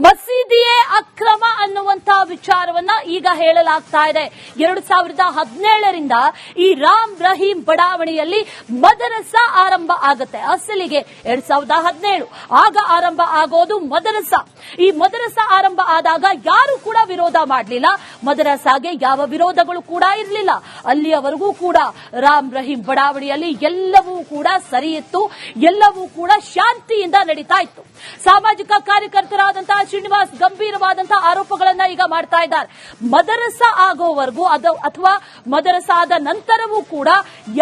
ಮಸೀದಿಯೇ ಅಕ್ರಮ ಅನ್ನುವಂತ ವಿಚಾರವನ್ನ ಈಗ ಹೇಳಲಾಗ್ತಾ ಇದೆ. 2017ರಿಂದ ಈ ರಾಮ್ ರಹೀಂ ಬಡಾವಣೆಯಲ್ಲಿ ಮದರಸಾ ಆರಂಭ ಆಗುತ್ತೆ. ಅಸಲಿಗೆ 2017 ಆಗ ಆರಂಭ ಆಗೋದು ಮದರಸಾ. ಈ ಮದರಸಾ ಆರಂಭ ಆದಾಗ ಯಾರು ಕೂಡ ವಿರೋಧ ಮಾಡಲಿಲ್ಲ. ಮದರಸಾಗೆ ಯಾವ ವಿರೋಧಗಳು ಕೂಡ ಇರಲಿಲ್ಲ. ಅಲ್ಲಿಯವರೆಗೂ ಕೂಡ ರಾಮ್ ರಹೀಂ ಬಡಾವಣೆಯಲ್ಲಿ ಎಲ್ಲವೂ ಕೂಡ ಸರಿ ಇತ್ತು, ಎಲ್ಲವೂ ಕೂಡ ಶಾಂತಿಯಿಂದ ನಡೀತಾ ಇತ್ತು. ಸಾಮಾಜಿಕ ಕಾರ್ಯಕರ್ತರಾದಂತಹ ಶ್ರೀನಿವಾಸ್ ಗಂಭೀರವಾದಂತಹ ಆರೋಪಗಳನ್ನ ಈಗ ಮಾಡ್ತಾ ಇದ್ದಾರೆ. ಮದರಸಾ ಆಗೋವರೆಗೂ ಅಥವಾ ಮದರಸಾ ಆದ ನಂತರವೂ ಕೂಡ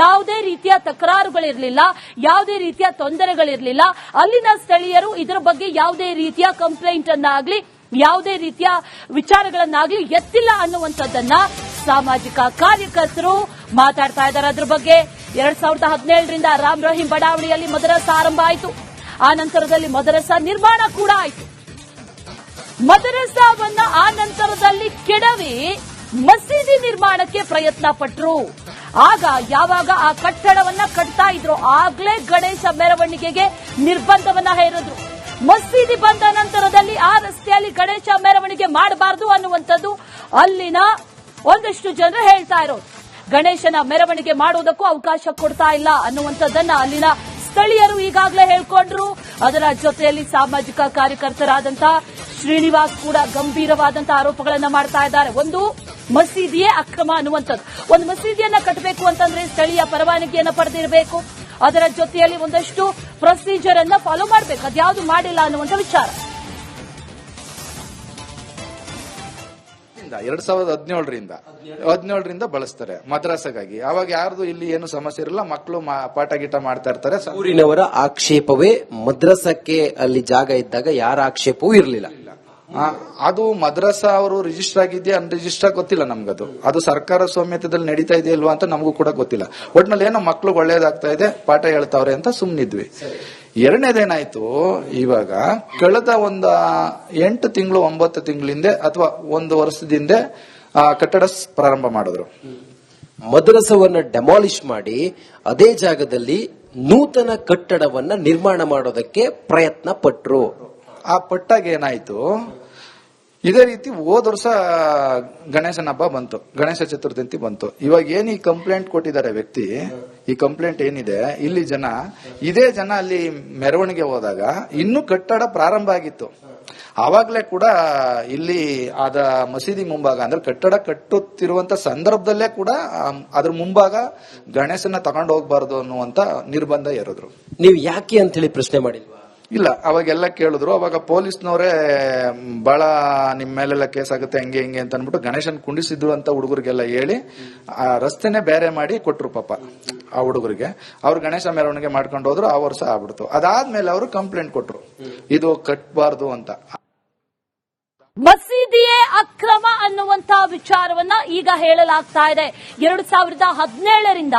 ಯಾವುದೇ ರೀತಿಯ ತಕರಾರುಗಳಿರಲಿಲ್ಲ, ಯಾವುದೇ ರೀತಿಯ ತೊಂದರೆಗಳಿರಲಿಲ್ಲ. ಅಲ್ಲಿನ ಸ್ಥಳೀಯರು ಇದರ ಬಗ್ಗೆ ಯಾವುದೇ ರೀತಿಯ ಕಂಪ್ಲೇಂಟ್ ಅನ್ನಾಗ್ಲಿ ಯಾವುದೇ ರೀತಿಯ ವಿಚಾರಗಳನ್ನಾಗ್ಲಿ ಎತ್ತಿಲ್ಲ ಅನ್ನುವಂಥದ್ದನ್ನ ಸಾಮಾಜಿಕ ಕಾರ್ಯಕರ್ತರು ಮಾತಾಡ್ತಾ ಇದ್ದಾರೆ. ಅದರ ಬಗ್ಗೆ 2017ರಿಂದ ರಾಮ್ ರಹೀಂ ಬಡಾವಣೆಯಲ್ಲಿ ಮದರಸಾ ಆರಂಭ ಆಯಿತು. ಆ ನಂತರದಲ್ಲಿ ಮದರಸಾ ನಿರ್ಮಾಣ ಕೂಡ ಆಯಿತು. ಮದರಸಾವನ್ನ ಆ ನಂತರದಲ್ಲಿ ಕೆಡವಿ ಮಸೀದಿ ನಿರ್ಮಾಣಕ್ಕೆ ಪ್ರಯತ್ನ ಪಟ್ಟರು. ಆಗ ಯಾವಾಗ ಆ ಕಟ್ಟಡವನ್ನ ಕಟ್ತಾ ಇದ್ರು ಆಗ್ಲೇ ಗಣೇಶ ಮೆರವಣಿಗೆಗೆ ನಿರ್ಬಂಧವನ್ನ ಹೇರಿದ್ರು. ಮಸೀದಿ ಬಂದ ನಂತರದಲ್ಲಿ ಆ ರಸ್ತೆಯಲ್ಲಿ ಗಣೇಶ ಮೆರವಣಿಗೆ ಮಾಡಬಾರದು ಅನ್ನುವಂಥದ್ದು ಅಲ್ಲಿನ ಒಂದಷ್ಟು ಜನರು ಹೇಳ್ತಾ ಇರೋದು. ಗಣೇಶನ ಮೆರವಣಿಗೆ ಮಾಡುವುದಕ್ಕೂ ಅವಕಾಶ ಕೊಡ್ತಾ ಇಲ್ಲ ಅನ್ನುವಂಥದ್ದನ್ನ ಅಲ್ಲಿನ ಸ್ಥಳೀಯರು ಈಗಾಗಲೇ ಹೇಳ್ಕೊಂಡ್ರು. ಅದರ ಜೊತೆಯಲ್ಲಿ ಸಾಮಾಜಿಕ ಕಾರ್ಯಕರ್ತರಾದಂತಹ ಶ್ರೀನಿವಾಸ್ ಕೂಡ ಗಂಭೀರವಾದಂತಹ ಆರೋಪಗಳನ್ನ ಮಾಡ್ತಾ ಇದ್ದಾರೆ. ಒಂದು ಮಸೀದಿಯೇ ಅಕ್ರಮ ಅನ್ನುವಂಥದ್ದು. ಒಂದು ಮಸೀದಿಯನ್ನ ಕಟ್ಟಬೇಕು ಅಂತಂದ್ರೆ ಸ್ಥಳೀಯ ಪರವಾನಗಿಯನ್ನ ಪಡೆದಿರಬೇಕು. ಅದರ ಜೊತೆಯಲ್ಲಿ ಒಂದಷ್ಟು ಪ್ರೊಸೀಜರ್ ಅನ್ನ ಫಾಲೋ ಮಾಡಬೇಕು. ಅದ್ಯಾವುದು ಮಾಡಿಲ್ಲ ಅನ್ನುವಂಥ ವಿಚಾರ. 2017ರಿಂದ ಬಳಸ್ತಾರೆ ಮದ್ರಾಸಗಾಗಿ. ಅವಾಗ ಯಾರ್ದು ಇಲ್ಲಿ ಏನು ಸಮಸ್ಯೆ ಇರಲ್ಲ, ಮಕ್ಕಳು ಪಾಠ ಗೀಟ ಮಾಡ್ತಾ ಇರ್ತಾರೆ. ಊರಿನವರ ಆಕ್ಷೇಪವೇ ಮದ್ರಸಕ್ಕೆ ಅಲ್ಲಿ ಜಾಗ ಇದ್ದಾಗ ಯಾರ ಆಕ್ಷೇಪವೂ ಇರಲಿಲ್ಲ. ಅದು ಮದ್ರಸಾ ಅವರು ರಿಜಿಸ್ಟರ್ ಆಗಿದೆಯಾ ಅನ್ರಿಜಿಸ್ಟರ್ ಗೊತ್ತಿಲ್ಲ ನಮ್ಗದು. ಅದು ಸರ್ಕಾರ ಸ್ವಾಮ್ಯತದಲ್ಲಿ ನಡೀತಾ ಇದೆಯಾ ಇಲ್ವಾ ಅಂತ ನಮಗೂ ಕೂಡ ಗೊತ್ತಿಲ್ಲ. ಒಟ್ನಲ್ಲಿ ಏನೋ ಮಕ್ಳು ಒಳ್ಳೇದಾಗ್ತಾ ಇದೆ, ಪಾಠ ಹೇಳ್ತಾವ್ರೆ ಅಂತ ಸುಮ್ನಿದ್ವಿ. ಎರಡನೇದೇನಾಯ್ತು, ಇವಾಗ ಕಳೆದ 8 ತಿಂಗಳು 9 ತಿಂಗಳಿಂದ ಅಥವಾ 1 ವರ್ಷದಿಂದ ಕಟ್ಟಡ ಪ್ರಾರಂಭ ಮಾಡಿದ್ರು. ಮದ್ರಸವನ್ನ ಡೆಮಾಲಿಷ್ ಮಾಡಿ ಅದೇ ಜಾಗದಲ್ಲಿ ನೂತನ ಕಟ್ಟಡವನ್ನ ನಿರ್ಮಾಣ ಮಾಡೋದಕ್ಕೆ ಪ್ರಯತ್ನ ಪಟ್ರು. ಆ ಪಟ್ಟಾಗ ಏನಾಯ್ತು, ಇದೇ ರೀತಿ ಹೋದ ವರ್ಷ ಗಣೇಶನ ಹಬ್ಬ ಬಂತು, ಗಣೇಶ ಚತುರ್ಥಿ ಬಂತು. ಇವಾಗ ಏನ್ ಈ ಕಂಪ್ಲೇಂಟ್ ಕೊಟ್ಟಿದ್ದಾರೆ ವ್ಯಕ್ತಿ, ಈ ಕಂಪ್ಲೇಂಟ್ ಏನಿದೆ, ಇಲ್ಲಿ ಇದೇ ಜನ ಅಲ್ಲಿ ಮೆರವಣಿಗೆ ಹೋದಾಗ ಇನ್ನೂ ಕಟ್ಟಡ ಪ್ರಾರಂಭ ಆಗಿತ್ತು. ಆವಾಗ್ಲೇ ಕೂಡ ಇಲ್ಲಿ ಆದ ಮಸೀದಿ ಮುಂಭಾಗ ಅಂದ್ರೆ ಕಟ್ಟಡ ಕಟ್ಟುತ್ತಿರುವಂತ ಸಂದರ್ಭದಲ್ಲೇ ಕೂಡ ಅದ್ರ ಮುಂಭಾಗ ಗಣೇಶನ ತಗೊಂಡು ಹೋಗ್ಬಾರ್ದು ಅನ್ನುವಂತ ನಿರ್ಬಂಧ ಏರಿದ್ರು. ನೀವು ಯಾಕೆ ಅಂತ ಹೇಳಿ ಪ್ರಶ್ನೆ ಮಾಡಿಲ್ವಾ? ಇಲ್ಲ, ಅವಾಗೆಲ್ಲ ಕೇಳಿದ್ರು. ಅವಾಗ ಪೊಲೀಸ್ನವರೇ ಬಹಳ ನಿಮ್ ಮೇಲೆಲ್ಲ ಕೇಸ್ ಆಗುತ್ತೆ ಹಂಗೆ ಹಿಂಗೆ ಅಂತ ಅನ್ಬಿಟ್ಟು ಗಣೇಶನ್ ಕುಂಡಿಸಿದ್ರು ಅಂತ ಹುಡುಗರಿಗೆಲ್ಲ ಹೇಳಿ ಆ ರಸ್ತೆನೆ ಬೇರೆ ಮಾಡಿ ಕೊಟ್ರು ಪಾಪ ಆ ಹುಡುಗರಿಗೆ. ಅವ್ರು ಗಣೇಶ ಮೆರವಣಿಗೆ ಮಾಡ್ಕೊಂಡು ಹೋದ್ರು. ಆ ವರ್ಷ ಆಗ್ಬಿಡ್ತು. ಅದಾದ್ಮೇಲೆ ಅವರು ಕಂಪ್ಲೇಂಟ್ ಕೊಟ್ರು ಇದು ಕಟ್ಬಾರ್ದು ಅಂತ. ಮಸೀದಿಯೇ ಅಕ್ರಮ ಅನ್ನುವಂತ ವಿಚಾರವನ್ನ ಈಗ ಹೇಳಲಾಗ್ತಾ ಇದೆ. 2017ರಿಂದ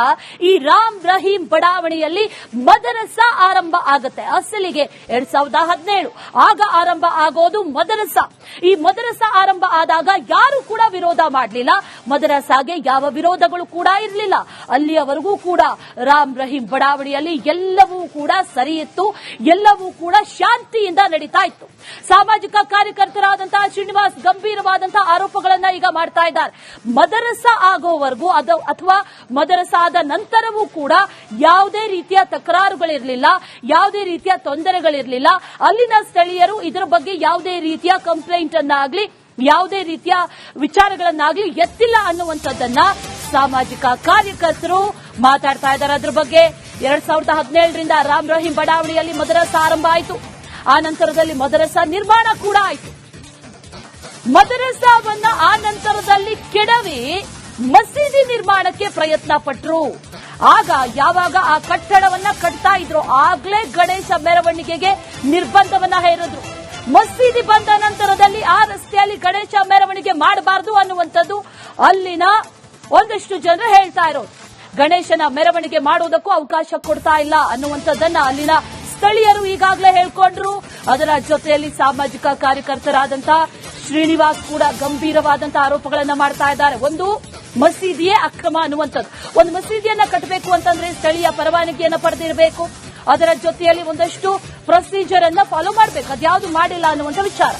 ಈ ರಾಮ್ ರಹೀಂ ಬಡಾವಣೆಯಲ್ಲಿ ಮದರಸಾ ಆರಂಭ ಆಗುತ್ತೆ. ಅಸಲಿಗೆ 2017 ಆಗ ಆರಂಭ ಆಗೋದು ಮದರಸಾ. ಈ ಮದರಸಾ ಆರಂಭ ಆದಾಗ ಯಾರು ಕೂಡ ವಿರೋಧ ಮಾಡಲಿಲ್ಲ. ಮದರಸಾಗೆ ಯಾವ ವಿರೋಧಗಳು ಕೂಡ ಇರಲಿಲ್ಲ. ಅಲ್ಲಿಯವರೆಗೂ ಕೂಡ ರಾಮ್ ರಹೀಂ ಬಡಾವಣೆಯಲ್ಲಿ ಎಲ್ಲವೂ ಕೂಡ ಸರಿ ಇತ್ತು, ಎಲ್ಲವೂ ಕೂಡ ಶಾಂತಿಯಿಂದ ನಡೀತಾ ಇತ್ತು. ಸಾಮಾಜಿಕ ಕಾರ್ಯಕರ್ತರಾದಂತಹ ಶ್ರೀನಿವಾಸ್ ಗಂಭೀರವಾದಂತಹ ಆರೋಪಗಳನ್ನ ಈಗ ಮಾಡ್ತಾ ಇದ್ದಾರೆ. ಮದರಸಾ ಆಗೋವರೆಗೂ ಅಥವಾ ಮದರಸಾ ಆದ ನಂತರವೂ ಕೂಡ ಯಾವುದೇ ರೀತಿಯ ತಕರಾರುಗಳಿರಲಿಲ್ಲ, ಯಾವುದೇ ರೀತಿಯ ತೊಂದರೆಗಳಿರಲಿಲ್ಲ. ಅಲ್ಲಿನ ಸ್ಥಳೀಯರು ಇದರ ಬಗ್ಗೆ ಯಾವುದೇ ರೀತಿಯ ಕಂಪ್ಲೇಂಟ್ ಅನ್ನಾಗ್ಲಿ ಯಾವುದೇ ರೀತಿಯ ವಿಚಾರಗಳನ್ನಾಗ್ಲಿ ಎತ್ತಿಲ್ಲ ಅನ್ನುವಂಥದ್ದನ್ನ ಸಾಮಾಜಿಕ ಕಾರ್ಯಕರ್ತರು ಮಾತಾಡ್ತಾ ಇದ್ದಾರೆ. ಅದರ ಬಗ್ಗೆ 2017ರಿಂದ ರಾಮ್ ರಹೀಂ ಬಡಾವಣೆಯಲ್ಲಿ ಮದರಸಾ ಆರಂಭ ಆಯಿತು. ಆ ನಂತರದಲ್ಲಿ ಮದರಸಾ ನಿರ್ಮಾಣ ಕೂಡ ಆಯಿತು. ಮದರಸಾವನ್ನ ಆ ನಂತರದಲ್ಲಿ ಕೆಡವಿ ಮಸೀದಿ ನಿರ್ಮಾಣಕ್ಕೆ ಪ್ರಯತ್ನ ಪಟ್ಟರು. ಆಗ ಯಾವಾಗ ಆ ಕಟ್ಟಡವನ್ನ ಕಟ್ತಾ ಇದ್ರು ಆಗ್ಲೇ ಗಣೇಶ ಮೆರವಣಿಗೆಗೆ ನಿರ್ಬಂಧವನ್ನ ಹೇರಿದ್ರು. ಮಸೀದಿ ಬಂದ ನಂತರದಲ್ಲಿ ಆ ರಸ್ತೆಯಲ್ಲಿ ಗಣೇಶ ಮೆರವಣಿಗೆ ಮಾಡಬಾರದು ಅನ್ನುವಂಥದ್ದು ಅಲ್ಲಿನ ಒಂದಷ್ಟು ಜನರು ಹೇಳ್ತಾ ಇರೋದು. ಗಣೇಶನ ಮೆರವಣಿಗೆ ಮಾಡುವುದಕ್ಕೂ ಅವಕಾಶ ಕೊಡ್ತಾ ಇಲ್ಲ ಅನ್ನುವಂಥದ್ದನ್ನ ಅಲ್ಲಿನ ಸ್ಥಳೀಯರು ಈಗಾಗಲೇ ಹೇಳ್ಕೊಂಡ್ರು. ಅದರ ಜೊತೆಯಲ್ಲಿ ಸಾಮಾಜಿಕ ಕಾರ್ಯಕರ್ತರಾದಂತಹ ಶ್ರೀನಿವಾಸ್ ಕೂಡ ಗಂಭೀರವಾದಂತಹ ಆರೋಪಗಳನ್ನ ಮಾಡ್ತಾ ಇದ್ದಾರೆ. ಒಂದು ಮಸೀದಿಯೇ ಅಕ್ರಮ ಅನ್ನುವಂಥದ್ದು. ಒಂದು ಮಸೀದಿಯನ್ನ ಕಟ್ಟಬೇಕು ಅಂತಂದ್ರೆ ಸ್ಥಳೀಯ ಪರವಾನಗಿಯನ್ನ ಪಡೆದಿರಬೇಕು. ಅದರ ಜೊತೆಯಲ್ಲಿ ಒಂದಷ್ಟು ಪ್ರೊಸೀಜರ್ ಅನ್ನ ಫಾಲೋ ಮಾಡಬೇಕು. ಅದ್ಯಾವುದು ಮಾಡಿಲ್ಲ ಅನ್ನುವಂಥ ವಿಚಾರ.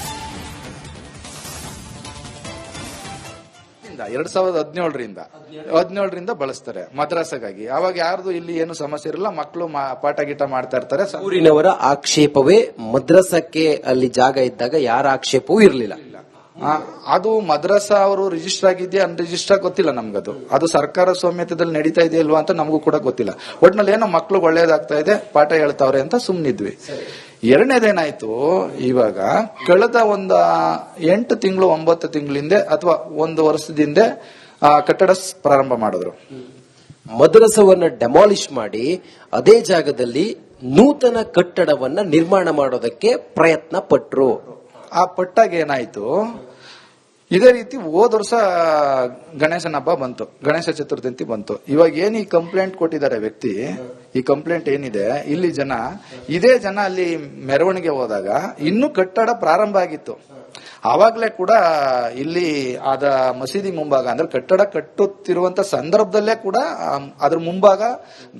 2017ರಿಂದ ಬಳಸ್ತಾರೆ ಮದ್ರಾಸಗಾಗಿ. ಅವಾಗ ಯಾರ್ದು ಇಲ್ಲಿ ಏನು ಸಮಸ್ಯೆ ಇರಲ್ಲ, ಮಕ್ಕಳು ಪಾಠ ಗೀಟ ಮಾಡ್ತಾ ಇರ್ತಾರೆ. ಊರಿನವರ ಆಕ್ಷೇಪವೇ ಮದ್ರಸಕ್ಕೆ ಅಲ್ಲಿ ಜಾಗ ಇದ್ದಾಗ ಯಾರ ಆಕ್ಷೇಪವೂ ಇರಲಿಲ್ಲ. ಅದು ಮದ್ರಸಾ ಅವರು ರಿಜಿಸ್ಟರ್ ಆಗಿದೆಯಾ ಅನ್ರಿಜಿಸ್ಟರ್ ಗೊತ್ತಿಲ್ಲ ನಮ್ಗದು. ಅದು ಸರ್ಕಾರ ಸ್ವಾಮ್ಯತದಲ್ಲಿ ನಡೀತಾ ಇದೆಯಾ ಇಲ್ವಾ ಅಂತ ನಮಗೂ ಕೂಡ ಗೊತ್ತಿಲ್ಲ. ಒಟ್ನಲ್ಲಿ ಏನೋ ಮಕ್ಳಿಗೆ ಒಳ್ಳೇದಾಗ್ತಾ ಇದೆ, ಪಾಠ ಹೇಳ್ತಾವ್ರೆ ಅಂತ ಸುಮ್ನಿದ್ವಿ. ಎರಡನೇದೇನಾಯ್ತು, ಇವಾಗ ಕಳೆದ 8 ತಿಂಗಳು 9 ತಿಂಗಳಿಂದ ಅಥವಾ 1 ವರ್ಷದಿಂದ ಕಟ್ಟಡ ಪ್ರಾರಂಭ ಮಾಡಿದ್ರು. ಮದ್ರಸವನ್ನ ಡೆಮಾಲಿಷ್ ಮಾಡಿ ಅದೇ ಜಾಗದಲ್ಲಿ ನೂತನ ಕಟ್ಟಡವನ್ನ ನಿರ್ಮಾಣ ಮಾಡೋದಕ್ಕೆ ಪ್ರಯತ್ನ ಪಟ್ರು. ಆ ಪಟ್ಟಾಗ ಏನಾಯ್ತು, ಇದೇ ರೀತಿ ಹೋದ ವರ್ಷ ಗಣೇಶನ ಹಬ್ಬ ಬಂತು, ಗಣೇಶ ಚತುರ್ಥಿ ಬಂತು. ಇವಾಗ ಏನ್ ಈ ಕಂಪ್ಲೇಂಟ್ ಕೊಟ್ಟಿದ್ದಾರೆ ವ್ಯಕ್ತಿ, ಈ ಕಂಪ್ಲೇಂಟ್ ಏನಿದೆ, ಇಲ್ಲಿ ಇದೇ ಜನ ಅಲ್ಲಿ ಮೆರವಣಿಗೆ ಹೋದಾಗ ಇನ್ನೂ ಕಟ್ಟಡ ಪ್ರಾರಂಭ ಆಗಿತ್ತು. ಆವಾಗ್ಲೇ ಕೂಡ ಇಲ್ಲಿ ಆದ ಮಸೀದಿ ಮುಂಭಾಗ ಅಂದ್ರೆ ಕಟ್ಟಡ ಕಟ್ಟುತ್ತಿರುವಂತ ಸಂದರ್ಭದಲ್ಲೇ ಕೂಡ ಅದ್ರ ಮುಂಭಾಗ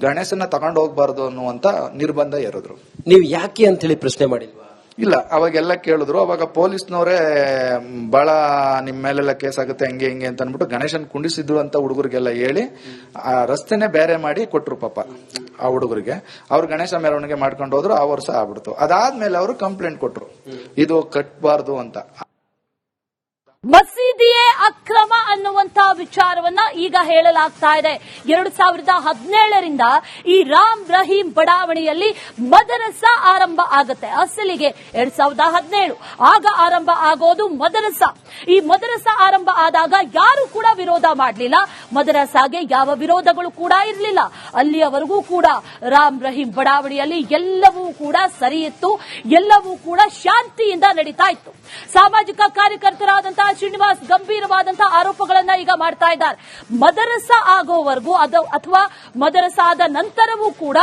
ಗಣೇಶನ ತಗೊಂಡು ಹೋಗ್ಬಾರ್ದು ಅನ್ನುವಂತ ನಿರ್ಬಂಧ ಏರಿದ್ರು. ನೀವು ಯಾಕೆ ಅಂತ ಹೇಳಿ ಪ್ರಶ್ನೆ ಮಾಡಿಲ್ವಾ? ಇಲ್ಲ, ಅವಾಗೆಲ್ಲ ಕೇಳಿದ್ರು. ಅವಾಗ ಪೊಲೀಸ್ನವರೇ ಬಹಳ ನಿಮ್ ಮೇಲೆಲ್ಲ ಕೇಸ್ ಆಗುತ್ತೆ ಹಂಗೆ ಹಿಂಗೆ ಅಂತ ಅನ್ಬಿಟ್ಟು ಗಣೇಶನ್ ಕುಂಡಿಸಿದ್ರು ಅಂತ ಹುಡುಗರಿಗೆಲ್ಲ ಹೇಳಿ ಆ ರಸ್ತೆನೆ ಬೇರೆ ಮಾಡಿ ಕೊಟ್ರು ಪಾಪ ಆ ಹುಡುಗರಿಗೆ. ಅವ್ರು ಗಣೇಶ ಮೆರವಣಿಗೆ ಮಾಡ್ಕೊಂಡು ಹೋದ್ರು. ಆ ವರ್ಷ ಆಗ್ಬಿಡ್ತು. ಅದಾದ್ಮೇಲೆ ಅವರು ಕಂಪ್ಲೇಂಟ್ ಕೊಟ್ರು ಇದು ಕಟ್ಬಾರ್ದು ಅಂತ. ಮಸೀದಿಯೇ ಅಕ್ರಮ ಅನ್ನುವಂತ ವಿಚಾರವನ್ನ ಈಗ ಹೇಳಲಾಗ್ತಾ ಇದೆ. 2017ರಿಂದ ಈ ರಾಮ್ ರಹೀಂ ಬಡಾವಣೆಯಲ್ಲಿ ಮದರಸಾ ಆರಂಭ ಆಗುತ್ತೆ. ಅಸಲಿಗೆ 2017 ಆಗ ಆರಂಭ ಆಗೋದು ಮದರಸಾ. ಈ ಮದರಸಾ ಆರಂಭ ಆದಾಗ ಯಾರು ಕೂಡ ವಿರೋಧ ಮಾಡಲಿಲ್ಲ. ಮದರಸಾಗೆ ಯಾವ ವಿರೋಧಗಳು ಕೂಡ ಇರಲಿಲ್ಲ. ಅಲ್ಲಿಯವರೆಗೂ ಕೂಡ ರಾಮ್ ರಹೀಂ ಬಡಾವಣೆಯಲ್ಲಿ ಎಲ್ಲವೂ ಕೂಡ ಸರಿ ಇತ್ತು, ಎಲ್ಲವೂ ಕೂಡ ಶಾಂತಿಯಿಂದ ನಡೀತಾ ಇತ್ತು. ಸಾಮಾಜಿಕ ಕಾರ್ಯಕರ್ತರಾದಂತಹ ಶ್ರೀನಿವಾಸ್ ಗಂಭೀರವಾದಂತಹ ಆರೋಪಗಳನ್ನ ಈಗ ಮಾಡ್ತಾ ಇದ್ದಾರೆ. ಮದರಸಾ ಆಗೋವರೆಗೂ ಅಥವಾ ಮದರಸಾ ಆದ ನಂತರವೂ ಕೂಡ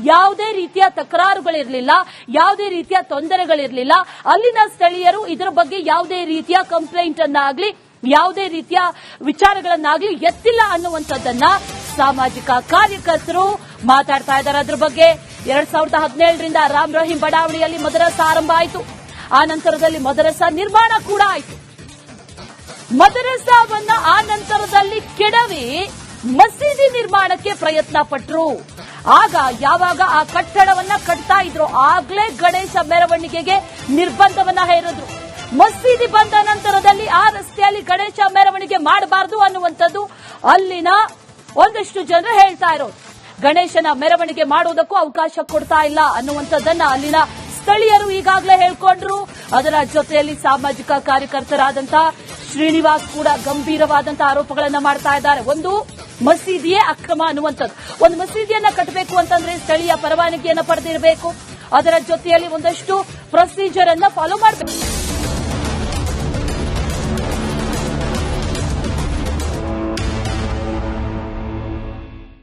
ಯಾವುದೇ ರೀತಿಯ ತಕರಾರುಗಳಿರಲಿಲ್ಲ, ಯಾವುದೇ ರೀತಿಯ ತೊಂದರೆಗಳಿರಲಿಲ್ಲ. ಅಲ್ಲಿನ ಸ್ಥಳೀಯರು ಇದರ ಬಗ್ಗೆ ಯಾವುದೇ ರೀತಿಯ ಕಂಪ್ಲೇಂಟ್ ಅನ್ನಾಗ್ಲಿ ಯಾವುದೇ ರೀತಿಯ ವಿಚಾರಗಳನ್ನಾಗ್ಲಿ ಎತ್ತಿಲ್ಲ ಅನ್ನುವಂಥದ್ದನ್ನ ಸಾಮಾಜಿಕ ಕಾರ್ಯಕರ್ತರು ಮಾತಾಡ್ತಾ ಇದ್ದಾರೆ. ಅದ್ರ ಬಗ್ಗೆ 2017ರಿಂದ ರಾಮ್ ರಹೀಂ ಬಡಾವಣೆಯಲ್ಲಿ ಮದರಸಾ ಆರಂಭ ಆಯಿತು. ಆ ನಂತರದಲ್ಲಿ ಮದರಸಾ ನಿರ್ಮಾಣ ಕೂಡ ಆಯಿತು. ಮದರಸಾವನ್ನ ಆ ನಂತರದಲ್ಲಿ ಕೆಡವಿ ಮಸೀದಿ ನಿರ್ಮಾಣಕ್ಕೆ ಪ್ರಯತ್ನ ಪಟ್ಟರು. ಆಗ ಯಾವಾಗ ಆ ಕಟ್ಟಡವನ್ನ ಕಟ್ತಾ ಇದ್ರು ಆಗ್ಲೇ ಗಣೇಶ ಮೆರವಣಿಗೆಗೆ ನಿರ್ಬಂಧವನ್ನ ಹೇರಿದ್ರು. ಮಸೀದಿ ಬಂದ ನಂತರದಲ್ಲಿ ಆ ರಸ್ತೆಯಲ್ಲಿ ಗಣೇಶ ಮೆರವಣಿಗೆ ಮಾಡಬಾರದು ಅನ್ನುವಂಥದ್ದು ಅಲ್ಲಿನ ಒಂದಷ್ಟು ಜನರು ಹೇಳ್ತಾ ಇರೋದು. ಗಣೇಶನ ಮೆರವಣಿಗೆ ಮಾಡುವುದಕ್ಕೂ ಅವಕಾಶ ಕೊಡ್ತಾ ಇಲ್ಲ ಅನ್ನುವಂಥದ್ದನ್ನ ಅಲ್ಲಿನ ಸ್ಥಳೀಯರು ಈಗಾಗಲೇ ಹೇಳ್ಕೊಂಡ್ರು. ಅದರ ಜೊತೆಯಲ್ಲಿ ಸಾಮಾಜಿಕ ಕಾರ್ಯಕರ್ತರಾದಂತಹ ಶ್ರೀನಿವಾಸ್ ಕೂಡ ಗಂಭೀರವಾದಂತಹ ಆರೋಪಗಳನ್ನ ಮಾಡ್ತಾ ಇದ್ದಾರೆ. ಒಂದು ಮಸೀದಿಯೇ ಅಕ್ರಮ ಅನ್ನುವಂಥದ್ದು. ಒಂದು ಮಸೀದಿಯನ್ನ ಕಟ್ಟಬೇಕು ಅಂತಂದ್ರೆ ಸ್ಥಳೀಯ ಪರವಾನಗಿಯನ್ನ ಪಡೆದಿರಬೇಕು. ಅದರ ಜೊತೆಯಲ್ಲಿ ಒಂದಷ್ಟು ಪ್ರೊಸೀಜರ್ ಅನ್ನ ಫಾಲೋ ಮಾಡಬೇಕು.